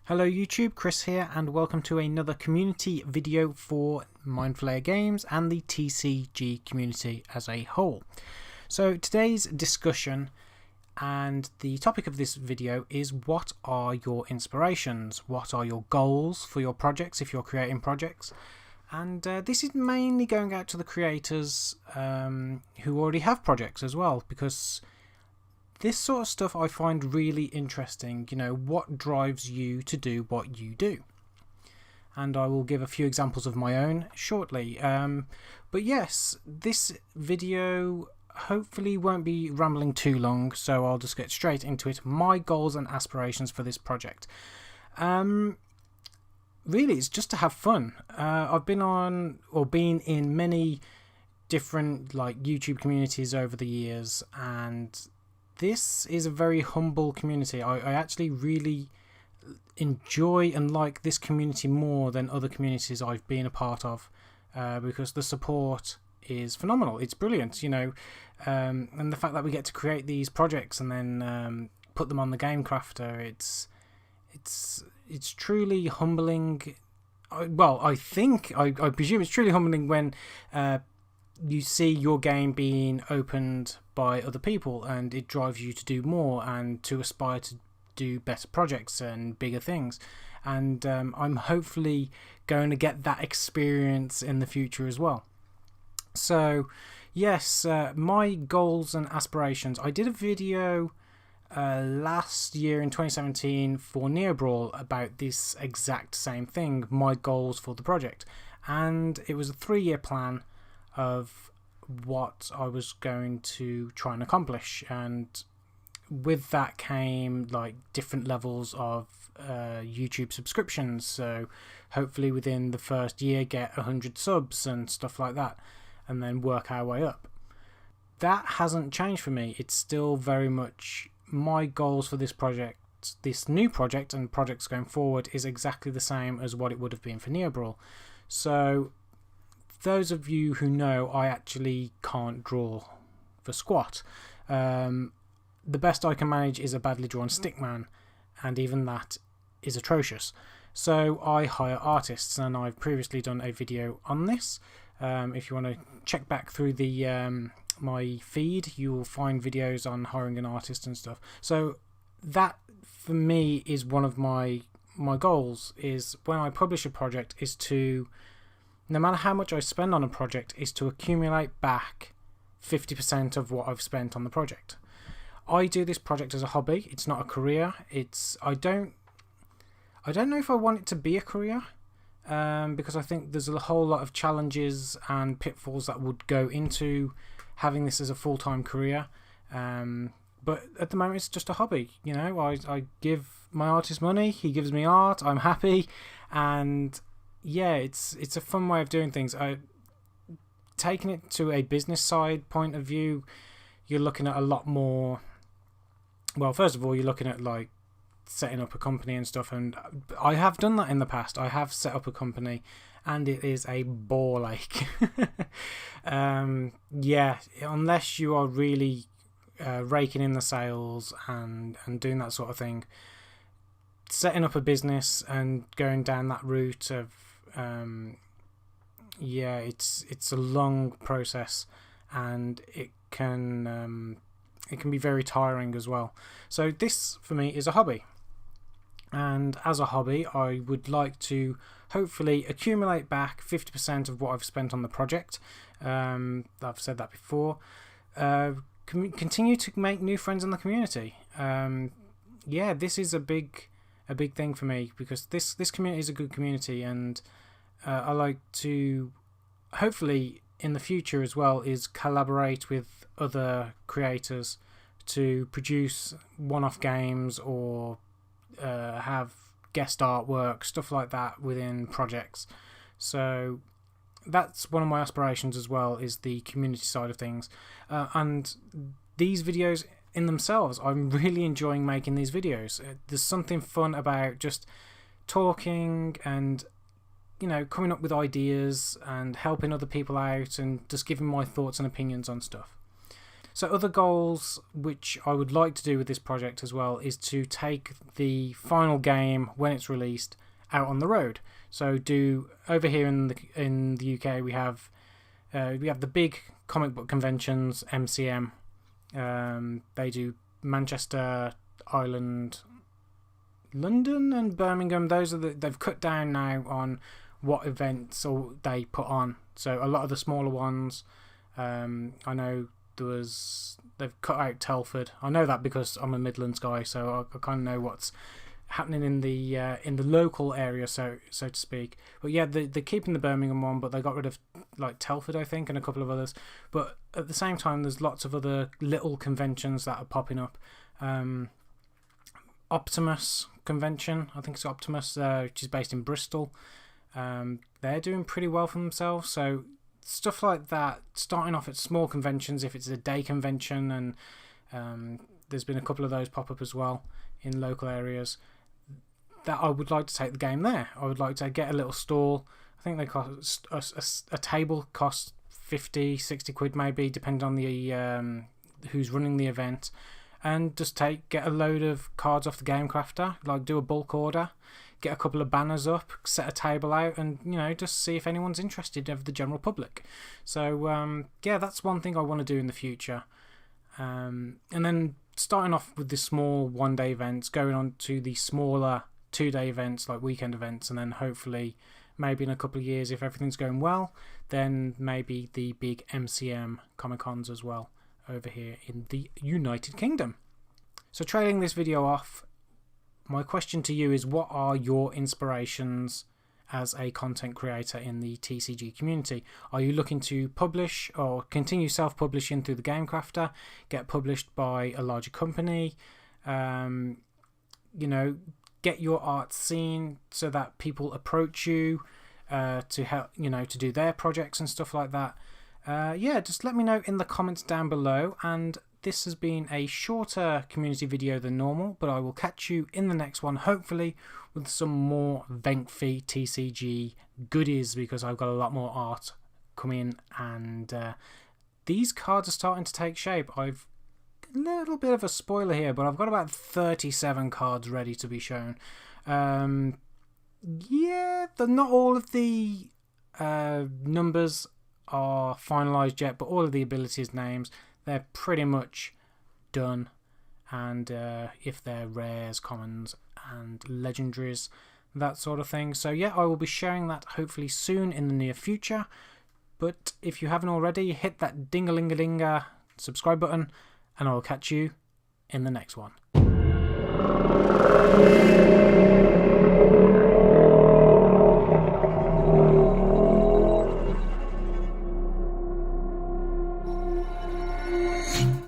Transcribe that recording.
Hello YouTube, Chris here, and welcome to another community video for Mindful Air Games and the TCG community as a whole. So today's discussion and the topic of this video is: what are your inspirations? What are your goals for your projects if you're creating projects? And this is mainly going out to the creators who already have projects as well, because this sort of stuff I find really interesting. You know, what drives you to do what you do? And I will give a few examples of my own shortly. But yes, this video hopefully won't be rambling too long, so I'll just get straight into it. My goals and aspirations for this project. Really, it's just to have fun. I've been in many different YouTube communities over the years, and this is a very humble community. I actually really enjoy and like this community more than other communities I've been a part of, because the support is phenomenal. It's brilliant, and the fact that we get to create these projects and then put them on the Game Crafter, it's truly humbling. I presume it's truly humbling when you see your game being opened by other people, and it drives you to do more and to aspire to do better projects and bigger things. And I'm hopefully going to get that experience in the future as well. So yes, my goals and aspirations. I did a video last year in 2017 for Neo Brawl about this exact same thing, my goals for the project, and it was a 3-year plan of what I was going to try and accomplish, and with that came different levels of YouTube subscriptions. So hopefully within the first year get 100 subs and stuff like that, and then work our way up. That hasn't changed for me. It's still very much my goals for this project, this new project, and projects going forward is exactly the same as what it would have been for Neo Brawl. So those of you who know, I actually can't draw for squat. The best I can manage is a badly drawn stickman, and even that is atrocious. So I hire artists, and I've previously done a video on this. If you want to check back through the my feed, you will find videos on hiring an artist and stuff. So that for me is one of my goals, is when I publish a project, is to, no matter how much I spend on a project, is to accumulate back 50% of what I've spent on the project. I do this project as a hobby. It's not a career. I don't know if I want it to be a career, because I think there's a whole lot of challenges and pitfalls that would go into having this as a full-time career. But at the moment, it's just a hobby. I give my artist money. He gives me art. I'm happy, and yeah, it's a fun way of doing things. Taking it to a business side point of view, you're looking at a lot more. Well, first of all, you're looking at setting up a company and stuff, and I have done that in the past. I have set up a company, and it is a ball ache. Yeah, unless you are really raking in the sales and doing that sort of thing, setting up a business and going down that route of yeah, it's a long process, and it can be very tiring as well. So this for me is a hobby, and as a hobby I would like to hopefully accumulate back 50% of what I've spent on the project. I've said that before. Continue to make new friends in the community. Yeah, this is a big thing for me, because this community is a good community, and I like to hopefully in the future as well is collaborate with other creators to produce one-off games, or have guest artwork, stuff like that within projects. So that's one of my aspirations as well, is the community side of things. And these videos in themselves, I'm really enjoying making these videos. There's something fun about just talking and coming up with ideas and helping other people out and just giving my thoughts and opinions on stuff. So other goals which I would like to do with this project as well is to take the final game when it's released out on the road. So do over here in the UK we have the big comic book conventions, MCM. They do Manchester, Ireland, London, and Birmingham. They've cut down now on what events or they put on. So a lot of the smaller ones, I know they've cut out Telford. I know that because I'm a Midlands guy, so I kind of know what's happening in the local area, so to speak. But yeah, they're keeping the Birmingham one, but they got rid of like Telford, I think, and a couple of others. But at the same time, there's lots of other little conventions that are popping up. Optimus convention, I think it's Optimus, which is based in Bristol. They're doing pretty well for themselves. So stuff like that, starting off at small conventions, if it's a day convention, and there's been a couple of those pop up as well in local areas, that I would like to take the game there. I would like to get a little stall. I think they cost a table costs 50, 60 quid maybe, depending on the who's running the event, and just get a load of cards off the Game Crafter, like do a bulk order, get a couple of banners up, set a table out, and just see if anyone's interested of the general public. So yeah, that's one thing I want to do in the future. And then starting off with the small one-day events, going on to the smaller two-day events like weekend events, and then hopefully maybe in a couple of years, if everything's going well, then maybe the big MCM Comic-Cons as well over here in the United Kingdom. So trailing this video off, my question to you is, what are your inspirations as a content creator in the TCG community? Are you looking to publish or continue self-publishing through the Game Crafter, get published by a larger company, get your art seen so that people approach you to help, to do their projects and stuff like that? Yeah, just let me know in the comments down below. And this has been a shorter community video than normal, but I will catch you in the next one, hopefully with some more lengthy TCG goodies, because I've got a lot more art coming, and these cards are starting to take shape. I've a little bit of a spoiler here, but I've got about 37 cards ready to be shown. Yeah, not all of the numbers are finalized yet, but all of the abilities names, they're pretty much done. And if they're rares, commons and legendaries, that sort of thing. So yeah, I will be sharing that hopefully soon in the near future. But if you haven't already, hit that ding-a-ling-a-ling-a subscribe button, and I will catch you in the next one.